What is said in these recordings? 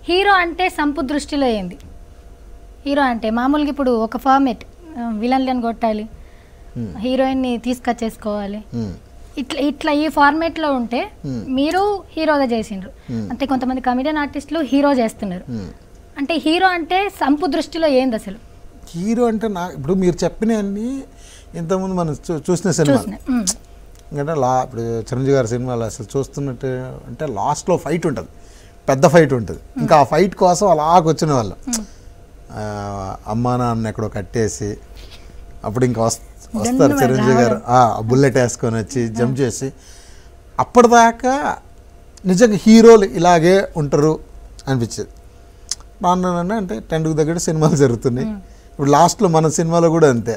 Hero అంటే sump దృష్టిలో ఏంది? హీరో అంటే మామూలుగా ఇప్పుడు ఒక ఫార్మేట్, విలన్లను కొట్టాలి, హీరోయిన్ని తీసుకొచ్చేసుకోవాలి, ఇట్లా ఇట్లా ఈ ఫార్మేట్లో ఉంటే మీరు హీరోగా చేసిండ్రు. అంటే కొంతమంది కమెడియన్ ఆర్టిస్టులు హీరో చేస్తున్నారు. అంటే హీరో అంటే సంపు దృష్టిలో ఏంది అసలు? హీరో అంటే ఇప్పుడు మీరు చెప్పినవన్నీ ఇంతకుముందు మనం చూసిన సినిమా ఎందుకంటే ఇప్పుడు చిరంజీవి గారి సినిమాలో అసలు చూస్తున్నట్టు అంటే లాస్ట్లో ఫైట్ ఉంటుంది, పెద్ద ఫైట్ ఉంటుంది. ఇంకా ఆ ఫైట్ కోసం అలాగొచ్చిన వాళ్ళు అమ్మా నాన్న ఎక్కడో కట్టేసి అప్పుడు ఇంకా వస్తారు చిరంజీవి గారు బుల్లెట్ వేసుకొని వచ్చి జంప్ చేసి, అప్పటిదాకా నిజంగా హీరోలు ఇలాగే ఉంటారు అనిపించేది. బాగున్నానండి అంటే టెంట్కు దగ్గర సినిమాలు జరుగుతున్నాయి. ఇప్పుడు లాస్ట్లో మన సినిమాలో కూడా అంతే,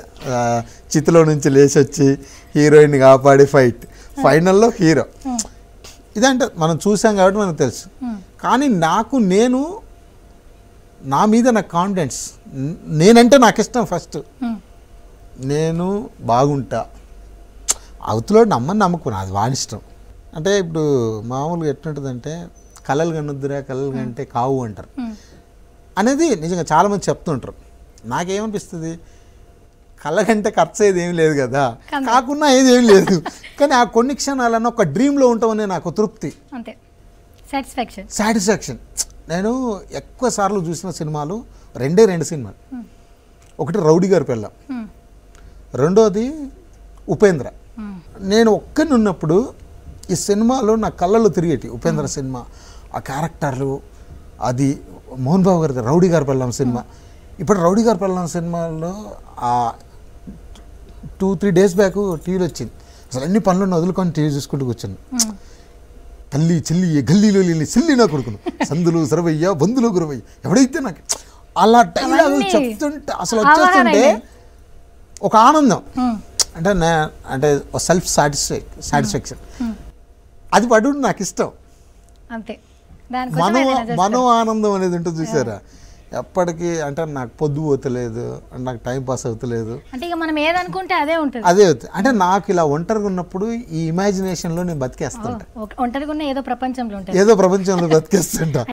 చితిలో నుంచి లేచి వచ్చి హీరోయిన్ని కాపాడి ఫైట్, ఫైనల్లో హీరో. ఇదంటే మనం చూసాం కాబట్టి మనకు తెలుసు. కానీ నా మీద నాకు కాన్ఫిడెన్స్, నేనంటే నాకు ఇష్టం. ఫస్ట్ నేను బాగుంటా, అవతలో నమ్మని నమ్మకం అది వాడి ఇష్టం. అంటే ఇప్పుడు మామూలుగా ఎట్లుంటుందంటే కలలు కనుద్దురా కలలు కంటే కావు అంటారు అనేది నిజంగా చాలామంది చెప్తుంటారు. నాకేమనిపిస్తుంది, కళ్ళ కంటే ఖర్చు అయ్యేది ఏం లేదు కదా, కాకుండా ఏది ఏం లేదు, కానీ ఆ కొన్ని క్షణాలన్నా ఒక డ్రీమ్లో ఉంటామనే నాకు తృప్తి, అంతే సాటిస్ఫాక్షన్. నేను ఎక్కువ సార్లు చూసిన సినిమాలు రెండు సినిమాలు. ఒకటి రౌడీ గారి పెళ్ళాం, రెండోది ఉపేంద్ర. నేను ఒక్కని ఉన్నప్పుడు ఈ సినిమాలో నా కళ్ళలో తిరిగేటి ఉపేంద్ర సినిమా, ఆ క్యారెక్టర్లు, అది మోహన్ బాబు గారి రౌడీ గారి పెళ్ళాం సినిమా. ఇప్పుడు రౌడీ గారి పెళ్ళాం సినిమాలో 2-3 days బ్యాక్ టీవీలో వచ్చింది. అసలు అన్ని పనులను వదులుకొని టీవీ చూసుకుంటూ కూర్చున్నాను. తల్లి చెల్లి గల్లీలో చెల్లి నా కొడుకును సందులు సరవయ్య బంధులు గురవయ్య ఎవడైతే నాకు అలా డైలాగులు చెప్తుంటే అసలు వచ్చేస్తుంటే ఒక ఆనందం, అంటే సెల్ఫ్ సాటిస్ఫాక్షన్, అది పడు నాకు ఇష్టం. మనో ఆనందం అనేది ఉంటుంది చూసారా, ఎప్పటికీ అంటే నాకు పొద్దు పోతలేదు, నాకు టైం పాస్ అవుతలేదు, అంటే ఇక మనం ఏదనుకుంటే అదే ఉంటుంది. అంటే నాకు ఇలా ఒంటరిగా ఉన్నప్పుడు ఈ ఇమాజినేషన్లో నేను బతికేస్తుంటా, ఒంటరిగా ఉన్న ఏదో ప్రపంచంలో బతికేస్తుంటా.